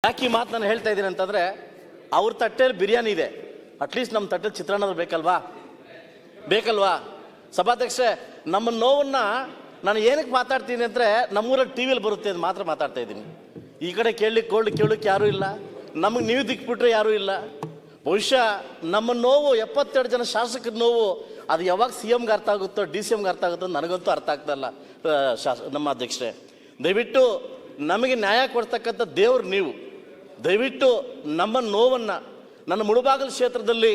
ಯಾಕೆ ಈ ಮಾತು ನಾನು ಹೇಳ್ತಾ ಇದ್ದೀನಿ ಅಂತಂದರೆ, ಅವ್ರ ತಟ್ಟೆಯಲ್ಲಿ ಬಿರಿಯಾನಿ ಇದೆ, ಅಟ್ಲೀಸ್ಟ್ ನಮ್ಮ ತಟ್ಟೆಯಲ್ಲಿ ಚಿತ್ರಾನ್ನ ಬೇಕಲ್ವಾ? ಸಭಾಧ್ಯಕ್ಷೆ, ನಮ್ಮ ನೋವನ್ನು ನಾನು ಏನಕ್ಕೆ ಮಾತಾಡ್ತೀನಿ ಅಂದರೆ, ನಮ್ಮೂರಲ್ಲಿ ಟಿ ವಿಯಲ್ಲಿ ಬರುತ್ತೆ ಅದು ಮಾತ್ರ ಮಾತಾಡ್ತಾ ಇದ್ದೀನಿ. ಈ ಕಡೆ ಕೇಳಲಿಕ್ಕೆ ಯಾರೂ ಇಲ್ಲ, ನಮಗೆ ನೀವು ದಿಕ್ಬಿಟ್ರೆ ಯಾರೂ ಇಲ್ಲ. ಬಹುಶಃ ನಮ್ಮ ನೋವು 72 ಜನ ಶಾಸಕರ ನೋವು ಅದು ಯಾವಾಗ CMಗೆ ಅರ್ಥ ಆಗುತ್ತೋ DCMಗೆ ಅರ್ಥ ಆಗುತ್ತೋ ನನಗಂತೂ ಅರ್ಥ ಆಗ್ತಾಯಿಲ್ಲ. ನಮ್ಮ ಅಧ್ಯಕ್ಷರೇ, ದಯವಿಟ್ಟು ನಮಗೆ ನ್ಯಾಯ ಕೊಡ್ತಕ್ಕಂಥ ದೇವ್ರು ನೀವು. ದಯವಿಟ್ಟು ನಮ್ಮ ನೋವನ್ನು, ನನ್ನ ಮುಳುಬಾಗಿಲು ಕ್ಷೇತ್ರದಲ್ಲಿ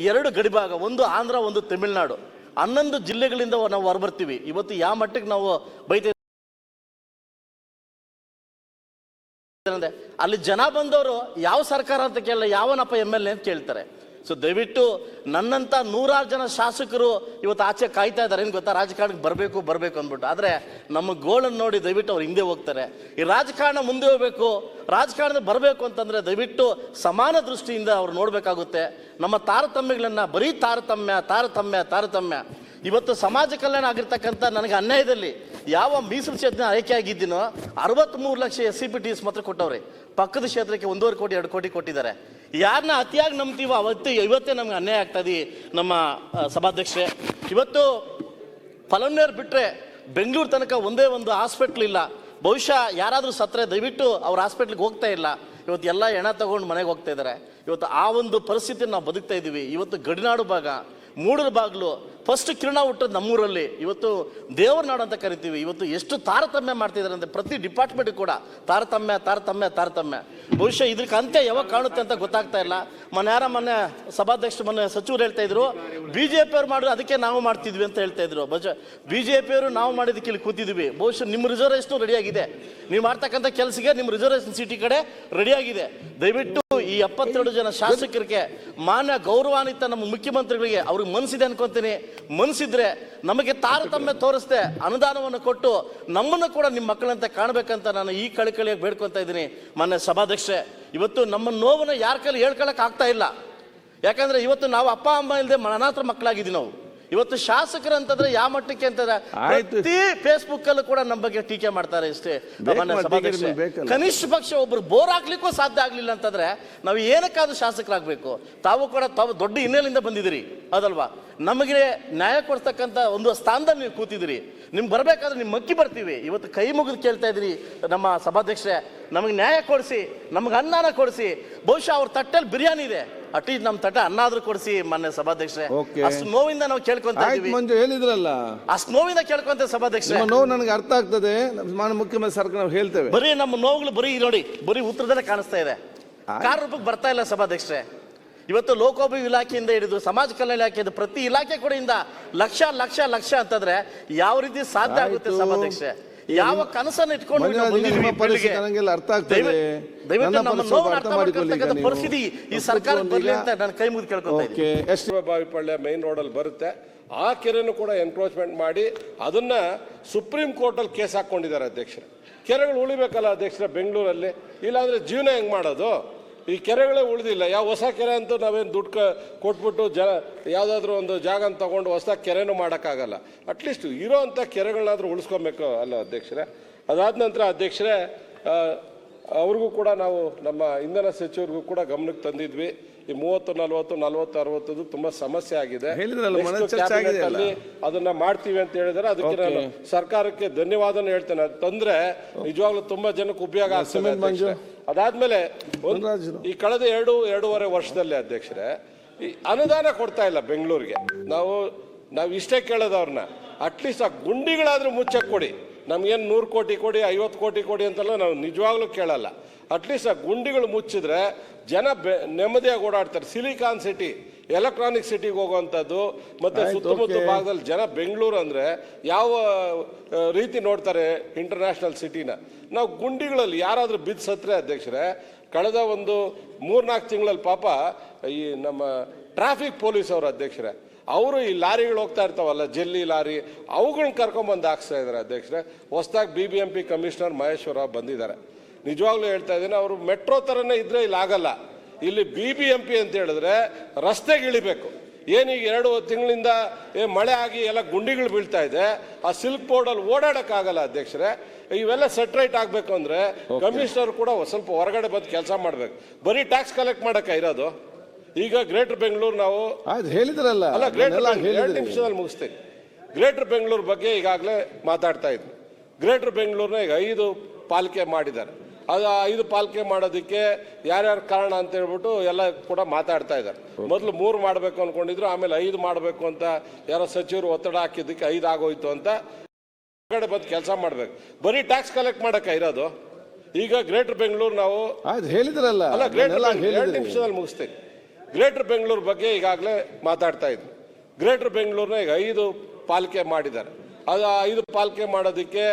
2 ಗಡಿಭಾಗ, ಒಂದು ಆಂಧ್ರ ಒಂದು ತಮಿಳುನಾಡು, 11 ಜಿಲ್ಲೆಗಳಿಂದ ನಾವು ಹೊರಬರ್ತೀವಿ. ಇವತ್ತು ಯಾವ ಮಟ್ಟಿಗೆ ನಾವು ಬೈತಾ ಅಲ್ಲಿ ಜನ ಬಂದವರು ಯಾವ ಸರ್ಕಾರ ಅಂತ ಕೇಳಲ್ಲ, ಯಾವನಪ್ಪ MLA ಅಂತ ಕೇಳ್ತಾರೆ. ಸೊ ದಯವಿಟ್ಟು ನನ್ನಂಥ 100 ಜನ ಶಾಸಕರು ಇವತ್ತು ಆಚೆ ಕಾಯ್ತಾ ಇದ್ದಾರೆ, ಏನು ಗೊತ್ತಾ, ರಾಜಕಾರಣಕ್ಕೆ ಬರಬೇಕು ಅಂದ್ಬಿಟ್ಟು. ಆದರೆ ನಮ್ಮ ಗೋಳನ್ನು ನೋಡಿ ದಯವಿಟ್ಟು ಅವ್ರು ಹಿಂದೆ ಹೋಗ್ತಾರೆ. ಈ ರಾಜಕಾರಣ ಮುಂದೆ ಹೋಗಬೇಕು, ರಾಜಕಾರಣದ ಬರಬೇಕು ಅಂತಂದರೆ ದಯವಿಟ್ಟು ಸಮಾನ ದೃಷ್ಟಿಯಿಂದ ಅವ್ರು ನೋಡಬೇಕಾಗುತ್ತೆ. ನಮ್ಮ ತಾರತಮ್ಯಗಳನ್ನು ಬರೀ ತಾರತಮ್ಯ ಇವತ್ತು ಸಮಾಜ ಕಲ್ಯಾಣ ಆಗಿರ್ತಕ್ಕಂಥ ನನಗೆ ಅನ್ಯಾಯದಲ್ಲಿ ಯಾವ ಮೀಸಲು ಕ್ಷೇತ್ರ ಆಯ್ಕೆ ಆಗಿದ್ದೀನೋ 63 ಲಕ್ಷ SCPTs ಮಾತ್ರ ಕೊಟ್ಟವ್ರೆ. ಪಕ್ಕದ ಕ್ಷೇತ್ರಕ್ಕೆ 1.5 ಕೋಟಿ 2 ಕೋಟಿ ಕೊಟ್ಟಿದ್ದಾರೆ. ಯಾರನ್ನ ಅತಿಯಾಗಿ ನಂಬ್ತೀವೋ ಇವತ್ತೇ ನಮ್ಗೆ ಅನ್ಯಾಯ ಆಗ್ತದೆ. ನಮ್ಮ ಸಭಾಧ್ಯಕ್ಷರೇ, ಇವತ್ತು ಫಲಂನೇರು ಬಿಟ್ಟರೆ ಬೆಂಗಳೂರು ತನಕ ಒಂದೇ ಒಂದು ಹಾಸ್ಪಿಟ್ಲ್ ಇಲ್ಲ. ಬಹುಶಃ ಯಾರಾದರೂ ಸತ್ತರೆ ದಯವಿಟ್ಟು ಅವ್ರ ಹಾಸ್ಪಿಟ್ಲಿಗೆ ಹೋಗ್ತಾ ಇಲ್ಲ. ಇವತ್ತು ಎಲ್ಲ ಹೆಣ ತಗೊಂಡು ಮನೆಗೆ ಹೋಗ್ತಾ ಇದ್ದಾರೆ. ಇವತ್ತು ಆ ಒಂದು ಪರಿಸ್ಥಿತಿಯನ್ನು ನಾವು ಬದುಕ್ತಾ ಇದ್ದೀವಿ. ಇವತ್ತು ಗಡಿನಾಡು ಭಾಗ, ಮೂಡರ ಬಾಗಿಲು, ಫಸ್ಟ್ ಕಿರಣ ಹುಟ್ಟೋದು ನಮ್ಮೂರಲ್ಲಿ. ಇವತ್ತು ದೇವ್ರ ನಾಡು ಅಂತ ಕರಿತೀವಿ. ಇವತ್ತು ಎಷ್ಟು ತಾರತಮ್ಯ ಮಾಡ್ತಿದ್ದಾರೆ ಅಂದರೆ ಪ್ರತಿ ಡಿಪಾರ್ಟ್ಮೆಂಟ್ ಕೂಡ ತಾರತಮ್ಯ. ಬಹುಶಃ ಇದಕ್ಕೆ ಅಂತ್ಯ ಯಾವಾಗ ಕಾಣುತ್ತೆ ಅಂತ ಗೊತ್ತಾಗ್ತಾ ಇಲ್ಲ. ಮೊನ್ನೆ ಸಭಾಧ್ಯಕ್ಷರು ಸಚಿವರು ಹೇಳ್ತಾ ಇದ್ರು, BJP ಅವ್ರು ಮಾಡಿದ್ರು ಅದಕ್ಕೆ ನಾವು ಮಾಡ್ತಿದ್ವಿ ಅಂತ ಹೇಳ್ತಾ ಇದ್ರು. BJP ಅವರು ನಾವು ಮಾಡಿದ್ದಕ್ಕೆ ಇಲ್ಲಿ ಕೂತಿದ್ವಿ. ಬಹುಶಃ ನಿಮ್ಮ ರಿಸರ್ವೇಷನ್ ರೆಡಿಯಾಗಿದೆ, ನೀವು ಮಾಡ್ತಕ್ಕಂಥ ಕೆಲಸಕ್ಕೆ ನಿಮ್ಮ ರಿಸರ್ವೇಷನ್ ಸೀಟಿ ಕಡೆ ರೆಡಿಯಾಗಿದೆ. ದಯವಿಟ್ಟು ಈ 72 ಜನ ಶಾಸಕರಿಗೆ, ಮಾನ್ಯ ಗೌರವಾನ್ವಿತ ನಮ್ಮ ಮುಖ್ಯಮಂತ್ರಿಗಳಿಗೆ ಅವ್ರಿಗೆ ಮನಸ್ಸಿದೆ ಅನ್ಕೊಂತೀನಿ. ಮನಸ್ಸಿದ್ರೆ ನಮಗೆ ತಾರತಮ್ಯ ತೋರಿಸ್ದೆ ಅನುದಾನವನ್ನು ಕೊಟ್ಟು ನಮ್ಮನ್ನು ಕೂಡ ನಿಮ್ಮ ಮಕ್ಕಳಂತೆ ಕಾಣಬೇಕಂತ ನಾನು ಈ ಕಳಿಕಳಿಯಾಗಿ ಬೇಡ್ಕೊತಾ ಇದ್ದೀನಿ. ಮಾನ್ಯ ಸಭಾಧ್ಯಕ್ಷರೇ, ಇವತ್ತು ನಮ್ಮ ನೋವನ್ನು ಯಾರ ಕೈಲಿ ಹೇಳ್ಕೊಳಕ್ ಆಗ್ತಾ ಇಲ್ಲ. ಯಾಕಂದ್ರೆ ಇವತ್ತು ನಾವು ಅಪ್ಪ ಅಮ್ಮ ಇಲ್ಲದೆ ಅನಾಥ ಮಕ್ಕಳಾಗಿದ್ದೀವಿ ನಾವು. ಇವತ್ತು ಶಾಸಕರು ಅಂತಂದ್ರೆ ಯಾವ ಮಟ್ಟಕ್ಕೆ ಅಂತಂದ್ರೆ ಪ್ರತಿ ಫೇಸ್ಬುಕ್ ಅಲ್ಲೂ ಕೂಡ ನಮ್ಮ ಬಗ್ಗೆ ಟೀಕೆ ಮಾಡ್ತಾರೆ. ಇಷ್ಟೇ ಕನಿಷ್ಠ ಪಕ್ಷ ಒಬ್ರು ಬೋರ್ ಹಾಕ್ಲಿಕ್ಕೂ ಸಾಧ್ಯ ಆಗ್ಲಿಲ್ಲ ಅಂತಂದ್ರೆ ನಾವು ಏನಕ್ಕಾದ್ರೂ ಶಾಸಕರಾಗಬೇಕು. ತಾವು ದೊಡ್ಡ ಹಿನ್ನೆಲೆಯಿಂದ ಬಂದಿದ್ದೀರಿ ಅದಲ್ವಾ? ನಮಗೆ ನ್ಯಾಯ ಕೊಡ್ತಕ್ಕಂಥ ಒಂದು ಸ್ಥಾನದಲ್ಲಿ ನೀವು ಕೂತಿದ್ದೀರಿ. ನಿಮ್ಗೆ ಬರಬೇಕಾದ್ರೆ ನಿಮ್ಮ ಮಕ್ಕಿ ಬರ್ತೀವಿ. ಇವತ್ತು ಕೈ ಮುಗಿದು ಕೇಳ್ತಾ ಇದ್ದೀರಿ ನಮ್ಮ ಸಭಾಧ್ಯಕ್ಷರೇ, ನಮಗೆ ನ್ಯಾಯ ಕೊಡಿಸಿ, ನಮಗೆ ಅನ್ನನ ಕೊಡಿಸಿ. ಬಹುಶಃ ಅವ್ರ ತಟ್ಟೆಯಲ್ಲಿ ಬಿರಿಯಾನಿ ಇದೆ, ಅಟ್ಲೀಸ್ಟ್ ನಮ್ಮ ತಟ್ಟೆ ಅನ್ನ ಆದ್ರೂ ಕೊಡಿಸಿ. ಮಾನ್ಯ ಸಭಾಧ್ಯಕ್ಷರೇ, ಅಷ್ಟು ನೋವಿಂದ ನಾವು ಕೇಳ್ಕೊಂತ ಇದ್ದೀವಿ. ಹೇಳಿದ್ರಲ್ಲ, ಅಷ್ಟು ನೋವಿಂದ ಕೇಳ್ಕೊಂತ ಸಭಾಧ್ಯಕ್ಷರೇ. ನೋವು ನನಗೆ ಅರ್ಥ ಆಗ್ತದೆ. ಮುಖ್ಯಮಂತ್ರಿ ಸರ್ಕಾರ ನಾವು ಹೇಳ್ತೇವೆ, ಬರೀ ನಮ್ಮ ನೋವುಗಳು ನೋಡಿ ಬರೀ ಉತ್ತರದಲ್ಲೇ ಕಾಣಿಸ್ತಾ ಇದೆ, ಕಾರ್ಯರೂಪಕ್ಕೆ ಬರ್ತಾ ಇಲ್ಲ. ಸಭಾಧ್ಯಕ್ಷರೇ, ಇವತ್ತು ಲೋಕೋಪಯೋಗಿ ಇಲಾಖೆಯಿಂದ ಹಿಡಿದು ಸಮಾಜ ಕಲ್ಯಾಣ ಇಲಾಖೆಯಿಂದ ಪ್ರತಿ ಇಲಾಖೆ ಕಡೆಯಿಂದ ಲಕ್ಷ ಅಂತಂದ್ರೆ ಯಾವ ರೀತಿ ಸಾಧ್ಯ ಆಗುತ್ತೆ ಸಭಾಧ್ಯಕ್ಷರೇ? ಯಾವ ಕನಸನ್ನು ಇಟ್ಕೊಂಡು ಅರ್ಥ ಆಗ್ತದೆ. ಪರಿಸ್ಥಿತಿ ಈ ಸರ್ಕಾರ ಬರಲಿ ಅಂತ ನಾನು ಕೈ ಮುಗಿದು ಕೇಳ್ಕೊತಾ ಇದ್ದೀನಿ. ಬಾವಿಪಳ್ಳಿ ಮೈನ್ ರೋಡಲ್ಲಿ ಬರುತ್ತೆ, ಆ ಕೆರೆನೂ ಕೂಡ ಎನ್ಕ್ರೋಚ್ಮೆಂಟ್ ಮಾಡಿ ಅದನ್ನ ಸುಪ್ರೀಂ ಕೋರ್ಟಲ್ಲಿ ಕೇಸ್ ಹಾಕೊಂಡಿದ್ದಾರೆ ಅಧ್ಯಕ್ಷರೇ. ಕೆರೆಗಳು ಉಳಿಬೇಕಲ್ಲ ಅಧ್ಯಕ್ಷರೇ ಬೆಂಗಳೂರಲ್ಲಿ, ಇಲ್ಲಾಂದ್ರೆ ಜೀವನ ಹೆಂಗ್ ಮಾಡೋದು? ಈ ಕೆರೆಗಳೇ ಉಳಿದಿಲ್ಲ. ಯಾವ ಹೊಸ ಕೆರೆ ಅಂತೂ ನಾವೇನು ದುಡ್ಡು ಕೊಟ್ಬಿಟ್ಟು ಯಾವುದಾದ್ರೂ ಒಂದು ಜಾಗ ತಗೊಂಡು ಹೊಸ ಕೆರೆನೂ ಮಾಡೋಕ್ಕಾಗಲ್ಲ. ಅಟ್ಲೀಸ್ಟ್ ಇರೋ ಅಂಥ ಕೆರೆಗಳನ್ನಾದ್ರೂ ಉಳಿಸ್ಕೊಬೇಕು ಅಲ್ಲ ಅಧ್ಯಕ್ಷರೇ? ಅದಾದ ನಂತರ ಅಧ್ಯಕ್ಷರೇ, ಅವ್ರಿಗೂ ಕೂಡ ನಾವು ನಮ್ಮ ಇಂಧನ ಸಚಿವರಿಗೂ ಕೂಡ ಗಮನಕ್ಕೆ ತಂದಿದ್ವಿ. ಈ 30-40-40-60 ತುಂಬಾ ಸಮಸ್ಯೆ ಆಗಿದೆ. ಅದನ್ನ ಮಾಡ್ತೀವಿ ಅಂತ ಹೇಳಿದ್ರೆ ಅದಕ್ಕೆ ನಾನು ಸರ್ಕಾರಕ್ಕೆ ಧನ್ಯವಾದನ ಹೇಳ್ತೇನೆ. ಅದು ತಂದ್ರೆ ನಿಜವಾಗ್ಲೂ ತುಂಬಾ ಜನಕ್ಕೆ ಉಪಯೋಗ ಆಗ್ತದೆ. ಅದಾದ್ಮೇಲೆ ಈ ಕಳೆದ 2-2.5 ವರ್ಷದಲ್ಲಿ ಅಧ್ಯಕ್ಷರೇ ಈ ಅನುದಾನ ಕೊಡ್ತಾ ಇಲ್ಲ ಬೆಂಗಳೂರಿಗೆ. ನಾವು ಇಷ್ಟೇ ಕೇಳೋದವ್ರನ್ನ, ಅಟ್ಲೀಸ್ಟ್ ಆ ಗುಂಡಿಗಳಾದ್ರೂ ಮುಚ್ಚಕ್ಕೆ ಕೊಡಿ. ನಮ್ಗೇನು 100 ಕೋಟಿ ಕೊಡಿ, 50 ಕೋಟಿ ಕೊಡಿ ಅಂತೆಲ್ಲ ನಾವು ನಿಜವಾಗ್ಲೂ ಕೇಳಲ್ಲ. ಅಟ್ಲೀಸ್ಟ್ ಆ ಗುಂಡಿಗಳು ಮುಚ್ಚಿದ್ರೆ ಜನ ನೆಮ್ಮದಿಯಾಗಿ ಓಡಾಡ್ತಾರೆ. ಸಿಲಿಕಾನ್ ಸಿಟಿ, ಎಲೆಕ್ಟ್ರಾನಿಕ್ ಸಿಟಿಗೆ ಹೋಗುವಂಥದ್ದು, ಮತ್ತು ಸುತ್ತಮುತ್ತ ಭಾಗದಲ್ಲಿ ಜನ ಬೆಂಗಳೂರು ಅಂದರೆ ಯಾವ ರೀತಿ ನೋಡ್ತಾರೆ ಇಂಟರ್ನ್ಯಾಷನಲ್ ಸಿಟಿನ. ನಾವು ಗುಂಡಿಗಳಲ್ಲಿ ಯಾರಾದರೂ ಬಿದ್ದು ಸತ್ತರೆ ಅಧ್ಯಕ್ಷರೇ, ಕಳೆದ ಒಂದು 3-4 ತಿಂಗಳಲ್ಲಿ ಪಾಪ ಈ ನಮ್ಮ ಟ್ರಾಫಿಕ್ ಪೊಲೀಸ್ ಅವರು ಅಧ್ಯಕ್ಷರೇ, ಅವರು ಈ ಲಾರಿಗಳು ಹೋಗ್ತಾ ಇರ್ತಾವಲ್ಲ, ಜಲ್ಲಿ ಲಾರಿ, ಅವುಗಳನ್ನ ಕರ್ಕೊಂಬಂದು ಹಾಕ್ಸ್ತಾ ಇದ್ದಾರೆ ಅಧ್ಯಕ್ಷರೇ. ಹೊಸದಾಗಿ BBMP ಕಮಿಷನರ್ ಮಹೇಶ್ವರ ಬಂದಿದ್ದಾರೆ. ನಿಜವಾಗ್ಲೂ ಹೇಳ್ತಾ ಇದ್ದೀನಿ, ಅವರು ಮೆಟ್ರೋ ಥರನೇ ಇದ್ರೆ ಇಲ್ಲಿ ಆಗಲ್ಲ. ಇಲ್ಲಿ BBMP ಅಂತ ಹೇಳಿದ್ರೆ ರಸ್ತೆಗೆ ಇಳಿಬೇಕು. ಏನೀಗ 2 ತಿಂಗಳಿಂದ ಮಳೆ ಆಗಿ ಎಲ್ಲ ಗುಂಡಿಗಳು ಬೀಳ್ತಾ ಇದೆ, ಆ ಸಿಲ್ಕ್ ಬೋರ್ಡಲ್ಲಿ ಓಡಾಡಕ್ಕಾಗಲ್ಲ ಅಧ್ಯಕ್ಷರೇ. ಇವೆಲ್ಲ ಸೆಟ್ರೈಟ್ ಆಗಬೇಕು ಅಂದ್ರೆ ಕಮಿಷನರ್ ಕೂಡ ಸ್ವಲ್ಪ ಹೊರಗಡೆ ಬಂದು ಕೆಲಸ ಮಾಡಬೇಕು. ಬರೀ ಟ್ಯಾಕ್ಸ್ ಕಲೆಕ್ಟ್ ಮಾಡಕ್ಕೆ ಇರೋದು. ಈಗ ಗ್ರೇಟರ್ ಬೆಂಗಳೂರು ನಾವು ಹೇಳಿದ್ರಲ್ಲ, ಅಲ್ಲ ಗ್ರೇಟರ್ 2 ನಿಮಿಷದಲ್ಲಿ ಮುಗಿಸ್ತೀನಿ. ಗ್ರೇಟರ್ ಬೆಂಗಳೂರು ಬಗ್ಗೆ ಈಗಾಗಲೇ ಮಾತಾಡ್ತಾ ಇದ್ವಿ. ಗ್ರೇಟರ್ ಬೆಂಗಳೂರನ್ನ ಈಗ 5 ಪಾಲಿಕೆ ಮಾಡಿದ್ದಾರೆ. ಅದು 5 ಪಾಲಿಕೆ ಮಾಡೋದಕ್ಕೆ ಯಾರ್ಯಾರು ಕಾರಣ ಅಂತ ಹೇಳ್ಬಿಟ್ಟು ಎಲ್ಲ ಕೂಡ ಮಾತಾಡ್ತಾ ಇದ್ದಾರೆ. ಮೊದಲು 3 ಮಾಡಬೇಕು ಅನ್ಕೊಂಡಿದ್ರು, ಆಮೇಲೆ 5 ಮಾಡಬೇಕು ಅಂತ ಯಾರೋ ಸಚಿವರು ಒತ್ತಡ ಹಾಕಿದ್ದಕ್ಕೆ 5 ಆಗೋಯ್ತು ಅಂತ ಹೊರಗಡೆ ಬಂದು ಕೆಲಸ ಮಾಡಬೇಕು. ಬರೀ ಟ್ಯಾಕ್ಸ್ ಕಲೆಕ್ಟ್ ಮಾಡಕ್ಕೆ ಇರೋದು. ಈಗ ಗ್ರೇಟರ್ ಬೆಂಗಳೂರು ನಾವು ಹೇಳಿದ್ರಲ್ಲ, ಅಲ್ಲ ಗ್ರೇಟರ್ 2 ನಿಮಿಷದಲ್ಲಿ ಮುಗಿಸ್ತೀನಿ. ಗ್ರೇಟರ್ ಬೆಂಗಳೂರು ಬಗ್ಗೆ ಈಗಾಗಲೇ ಮಾತಾಡ್ತಾ ಇದ್ವಿ. ಗ್ರೇಟರ್ ಬೆಂಗಳೂರನ್ನ ಈಗ 5 ಪಾಲಿಕೆ ಮಾಡಿದ್ದಾರೆ. ಅದು 5 ಪಾಲಿಕೆ ಮಾಡೋದಕ್ಕೆ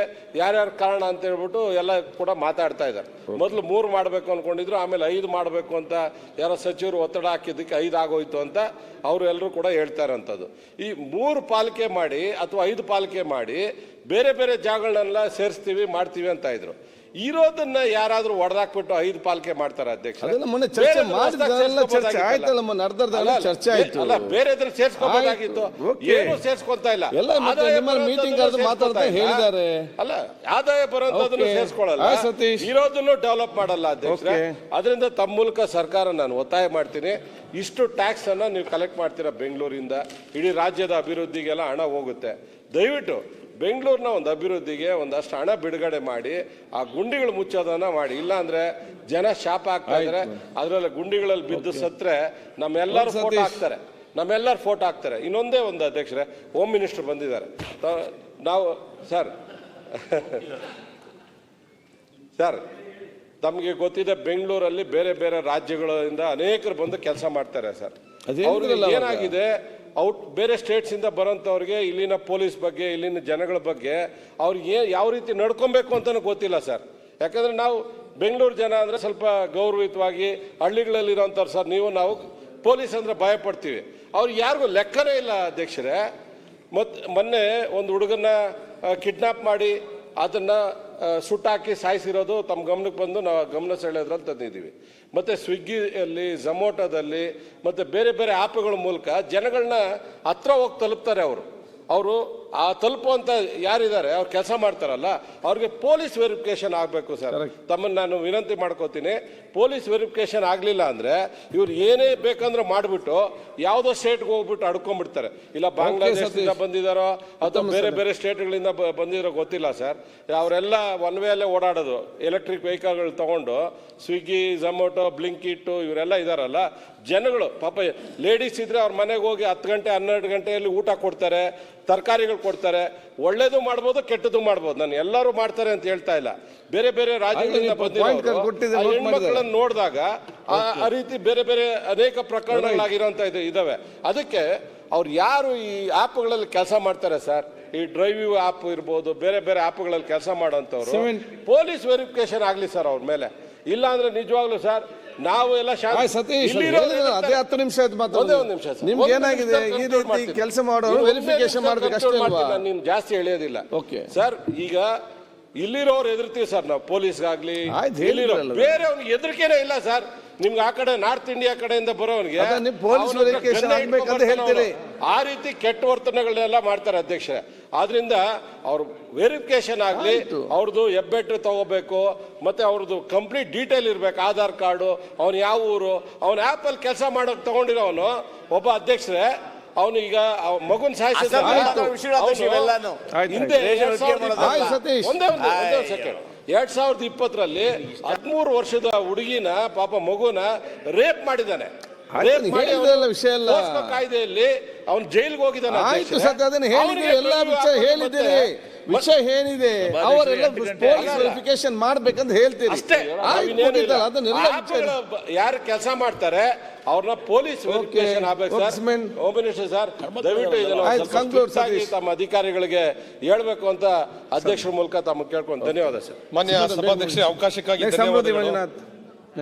ಯಾರ್ಯಾರು ಕಾರಣ ಅಂತ ಹೇಳ್ಬಿಟ್ಟು ಎಲ್ಲ ಕೂಡ ಮಾತಾಡ್ತಾ ಇದ್ದಾರೆ. ಮೊದಲು 3 ಮಾಡಬೇಕು ಅನ್ಕೊಂಡಿದ್ರು, ಆಮೇಲೆ 5 ಮಾಡಬೇಕು ಅಂತ ಯಾರೋ ಸಚಿವರು ಒತ್ತಡ ಹಾಕಿದ್ದಕ್ಕೆ 5 ಆಗೋಯ್ತು ಅಂತ ಅವರು ಎಲ್ಲರೂ ಕೂಡ ಹೇಳ್ತಾ ಇರೋಂಥದ್ದು. ಈ 3 ಪಾಲಿಕೆ ಮಾಡಿ ಅಥವಾ 5 ಪಾಲಿಕೆ ಮಾಡಿ ಬೇರೆ ಬೇರೆ ಜಾಗಗಳನ್ನೆಲ್ಲ ಸೇರಿಸ್ತೀವಿ ಮಾಡ್ತೀವಿ ಅಂತ ಇದ್ರು. ಇರೋದನ್ನ ಯಾರಾದ್ರೂ ಹೊಡೆದಾಕ್ಬಿಟ್ಟು 5 ಪಾಲಿಕೆ ಮಾಡ್ತಾರೆ ಅಧ್ಯಕ್ಷ. ಚರ್ಚೆ ಆಯ್ತು. ಅಲ್ಲ ಬೇರೆ ಸೇರ್ಸ್ಕೋಬಹುದಾಗಿತ್ತು, ಏನು ಸೇರ್ಸ್ಕೊಂತ ಇಲ್ಲ. ಹೇಳಿದ್ದಾರೆ ಅಲ್ಲ ಆದಾಯ ಬರೋದನ್ನು ಸೇರ್ಸ್ಕೊಳ್ಳಲ್ಲ, ಇರೋದನ್ನು ಡೆವಲಪ್ ಮಾಡಲ್ಲ ಅಧ್ಯಕ್ಷ. ಅದರಿಂದ ತಮ್ಮ ಮೂಲಕ ಸರ್ಕಾರ ನಾನು ಒತ್ತಾಯ ಮಾಡ್ತೀನಿ, ಇಷ್ಟು ಟ್ಯಾಕ್ಸ್ ಅನ್ನ ನೀವು ಕಲೆಕ್ಟ್ ಮಾಡ್ತೀರಾ ಬೆಂಗಳೂರಿಂದ, ಇಡೀ ರಾಜ್ಯದ ಅಭಿವೃದ್ಧಿಗೆಲ್ಲ ಹಣ ಹೋಗುತ್ತೆ. ದಯವಿಟ್ಟು ಬೆಂಗಳೂರಿನ ಒಂದು ಅಭಿವೃದ್ಧಿಗೆ ಒಂದಷ್ಟು ಹಣ ಬಿಡುಗಡೆ ಮಾಡಿ ಆ ಗುಂಡಿಗಳು ಮುಚ್ಚೋದನ್ನ ಮಾಡಿ. ಇಲ್ಲ ಅಂದ್ರೆ ಜನ ಶಾಪ ಆಗ್ತಾ ಇದ್ದಾರೆ. ಅದರಲ್ಲಿ ಗುಂಡಿಗಳಲ್ಲಿ ಬಿದ್ದು ಸತ್ರೆ ನಮ್ಮೆಲ್ಲರೂ ಫೋಟೋ ಹಾಕ್ತಾರೆ. ಇನ್ನೊಂದೇ ಒಂದು ಅಧ್ಯಕ್ಷರೇ, ಹೋಮ್ ಮಿನಿಸ್ಟರ್ ಬಂದಿದ್ದಾರೆ. ನಾವು ಸರ್ ತಮಗೆ ಗೊತ್ತಿದೆ, ಬೆಂಗಳೂರಲ್ಲಿ ಬೇರೆ ಬೇರೆ ರಾಜ್ಯಗಳಿಂದ ಅನೇಕರು ಬಂದು ಕೆಲಸ ಮಾಡ್ತಾರೆ ಸರ್. ಅವ್ರಿಗೆ ಏನಾಗಿದೆ, ಬೇರೆ ಸ್ಟೇಟ್ಸ್ ಇಂದ ಬರೋಂಥವ್ರಿಗೆ ಇಲ್ಲಿನ ಪೊಲೀಸ್ ಬಗ್ಗೆ, ಇಲ್ಲಿನ ಜನಗಳ ಬಗ್ಗೆ ಅವ್ರಿಗೆ ಯಾವ ರೀತಿ ನಡ್ಕೊಬೇಕು ಅಂತಾನು ಗೊತ್ತಿಲ್ಲ ಸರ್. ಯಾಕಂದ್ರೆ ನಾವು ಬೆಂಗಳೂರು ಜನ ಅಂದ್ರೆ ಸ್ವಲ್ಪ ಗೌರವಿತವಾಗಿ ಹಳ್ಳಿಗಳಲ್ಲಿರೋಂಥವ್ರು ಸರ್. ನಾವು ಪೊಲೀಸ್ ಅಂದ್ರೆ ಭಯ ಪಡ್ತೀವಿ, ಅವ್ರಿಗೆ ಯಾರಿಗೂ ಲೆಕ್ಕನೇ ಇಲ್ಲ ಅಧ್ಯಕ್ಷರೇ. ಮೊನ್ನೆ ಒಂದು ಹುಡುಗನ್ನ ಕಿಡ್ನಾಪ್ ಮಾಡಿ ಅದನ್ನ ಸುಟ್ಟಾಕಿ ಸಾಯಿಸಿರೋದು ತಮ್ಮ ಗಮನಕ್ಕೆ ಬಂದು ನಾವು ಗಮನ ಸೆಳೆಯೋದ್ರಲ್ಲಿ ತಂದಿದ್ದೀವಿ. ಮತ್ತು ಸ್ವಿಗ್ಗಿಯಲ್ಲಿ, ಝೊಮ್ಯಾಟೋದಲ್ಲಿ ಮತ್ತು ಬೇರೆ ಬೇರೆ ಆ್ಯಪ್ಗಳ ಮೂಲಕ ಜನಗಳನ್ನ ಹತ್ರ ಹೋಗಿ ತಲುಪ್ತಾರೆ. ಅವರು ಆ ತಲುಪುವಂಥ ಯಾರಿದ್ದಾರೆ, ಅವ್ರು ಕೆಲಸ ಮಾಡ್ತಾರಲ್ಲ, ಅವ್ರಿಗೆ ಪೊಲೀಸ್ ವೆರಿಫಿಕೇಶನ್ ಆಗಬೇಕು ಸರ್. ತಮ್ಮನ್ನು ನಾನು ವಿನಂತಿ ಮಾಡ್ಕೋತೀನಿ, ಪೊಲೀಸ್ ವೆರಿಫಿಕೇಶನ್ ಆಗಲಿಲ್ಲ ಅಂದರೆ ಇವ್ರು ಏನೇ ಬೇಕಂದ್ರೆ ಮಾಡಿಬಿಟ್ಟು ಯಾವುದೋ ಸ್ಟೇಟ್ಗೆ ಹೋಗ್ಬಿಟ್ಟು ಅಡ್ಕೊಂಡ್ಬಿಡ್ತಾರೆ. ಇಲ್ಲ ಬಾಂಗ್ಲಾದೇಶದಿಂದ ಬಂದಿದ್ದಾರೋ ಅಥವಾ ಬೇರೆ ಬೇರೆ ಸ್ಟೇಟ್ಗಳಿಂದ ಬಂದಿರೋ ಗೊತ್ತಿಲ್ಲ ಸರ್. ಅವರೆಲ್ಲ ಒನ್ ವೇ ಅಲ್ಲೇ ಓಡಾಡೋದು, ಎಲೆಕ್ಟ್ರಿಕ್ ವೆಹಿಕಲ್ಗಳು ತೊಗೊಂಡು. ಸ್ವಿಗ್ಗಿ, ಝೊಮ್ಯಾಟೊ, ಬ್ಲಿಂಕಿಟ್ಟು ಇವರೆಲ್ಲ ಇದಾರಲ್ಲ, ಜನಗಳು ಪಾಪ ಲೇಡೀಸ್ ಇದ್ರೆ ಅವ್ರ ಮನೆಗೆ ಹೋಗಿ 10 ಗಂಟೆ 12 ಗಂಟೆಯಲ್ಲಿ ಊಟ ಕೊಡ್ತಾರೆ, ತರಕಾರಿಗಳು ಕೊಡ್ತಾರೆ. ಒಳ್ಳೇದು ಮಾಡ್ಬೋದು, ಕೆಟ್ಟದ್ದು ಮಾಡ್ಬೋದು. ನಾನು ಎಲ್ಲರೂ ಮಾಡ್ತಾರೆ ಅಂತ ಹೇಳ್ತಾ ಇಲ್ಲ. ಬೇರೆ ಬೇರೆ ರಾಜ್ಯಗಳಿಂದ ಬಂದಿರೋ ಹೆಣ್ಮಕ್ಳನ್ನು ನೋಡಿದಾಗ ಆ ರೀತಿ ಬೇರೆ ಬೇರೆ ಅನೇಕ ಪ್ರಕರಣಗಳಾಗಿರೋಂಥ ಇದಾವೆ. ಅದಕ್ಕೆ ಅವ್ರು ಯಾರು ಈ ಆ್ಯಪ್ಗಳಲ್ಲಿ ಕೆಲಸ ಮಾಡ್ತಾರೆ ಸರ್, ಈ ಡ್ರೈವ್ ಆ್ಯಪ್ ಇರ್ಬೋದು, ಬೇರೆ ಬೇರೆ ಆ್ಯಪ್ಗಳಲ್ಲಿ ಕೆಲಸ ಮಾಡೋಂಥವ್ರು ಪೊಲೀಸ್ ವೆರಿಫಿಕೇಶನ್ ಆಗಲಿ ಸರ್ ಅವ್ರ ಮೇಲೆ. ಇಲ್ಲ ಅಂದ್ರೆ ನಿಜವಾಗ್ಲೂ ಸರ್ ನಾವು ಎಲ್ಲ ಅದೇ 10 ನಿಮಿಷ ನಿಮ್ಗೆ ಏನಾಗಿದೆ, ಈ ರೀತಿ ಕೆಲಸ ಮಾಡೋರು ವೆರಿಫಿಕೇಶನ್ ಮಾಡ್ಬೇಕು ಅಷ್ಟೇ. ನೀನು ಜಾಸ್ತಿ ಎಳೆಯೋದಿಲ್ಲ ಸರ್. ಈಗ ಇಲ್ಲಿರೋರು ಎದುರ್ತೀವಿ ಸರ್ ನಾವು, ಪೊಲೀಸ್ಗಾಗ್ಲಿ ಬೇರೆ ಅವ್ನಿಗೆ ಹೆದರಿಕೆನೇ ಇಲ್ಲ ಸರ್. ನಿಮ್ಗೆ ಆ ಕಡೆ ನಾರ್ತ್ ಇಂಡಿಯಾ ಕಡೆಯಿಂದ ಬರೋವನಿಗೆ ಆ ರೀತಿ ಕೆಟ್ಟ ವರ್ತನೆಗಳನ್ನೆಲ್ಲ ಮಾಡ್ತಾರೆ ಅಧ್ಯಕ್ಷರೇ. ಆದ್ರಿಂದ ಅವ್ರ ವೆರಿಫಿಕೇಶನ್ ಆಗಲಿ, ಅವ್ರದ್ದು ಹೆಬ್ಬೆಟ್ಟು ತಗೋಬೇಕು, ಮತ್ತೆ ಅವ್ರದ್ದು ಕಂಪ್ಲೀಟ್ ಡೀಟೇಲ್ ಇರ್ಬೇಕು, ಆಧಾರ್ ಕಾರ್ಡು, ಅವ್ನು ಯಾವ ಊರು, ಅವ್ನ ಆ್ಯಪಲ್ಲಿ ಕೆಲಸ ಮಾಡೋಕೆ ತಗೊಂಡಿರೋನು ಒಬ್ಬ ಅಧ್ಯಕ್ಷರೇ. ಅವನು ಈಗ ಮಗುನ್ ಸಾಯಿಸಿದ ಹಿಂದೆ 2020ರಲ್ಲಿ 13 ವರ್ಷದ ಹುಡುಗಿನ ಪಾಪ ಮಗುನ ರೇಪ್ ಮಾಡಿದ್ದಾನೆ. ಕಾಯ್ದೆಯಲ್ಲಿ ಅವನು ಜೈಲ್ಗೆ ಹೋಗಿದ್ದಾನೆ. ವಿಷಯ ಏನಿದೆ ಅವರೆಲ್ಲ ಪೊಲೀಸ್ ವೆರಿಫಿಕೇಶನ್ ಮಾಡ್ಬೇಕಂತ ಹೇಳ್ತೀರಿ ಅಷ್ಟೇ. ಯಾರು ಕೆಲಸ ಮಾಡ್ತಾರೆ ಅವ್ರನ್ನ ಪೊಲೀಸ್ ವೆರಿಫಿಕೇಶನ್ ಆಗ್ಬೇಕು ಸರ್. ಹೋಮ್ ಮಿನಿಸ್ಟರ್ ಸರ್, ದಯವಿಟ್ಟು ಇದನ್ನು ತಮ್ಮ ಅಧಿಕಾರಿಗಳಿಗೆ ಹೇಳ್ಬೇಕು ಅಂತ ಅಧ್ಯಕ್ಷರ ಮೂಲಕ ತಮ್ಮ ಕೇಳ್ಕೊಂಡು ಧನ್ಯವಾದ ಸರ್. ಮಾನ್ಯ ಸಭಾಧ್ಯಕ್ಷರೇ, ಅವಕಾಶಕ್ಕಾಗಿ ಧನ್ಯವಾದಗಳು.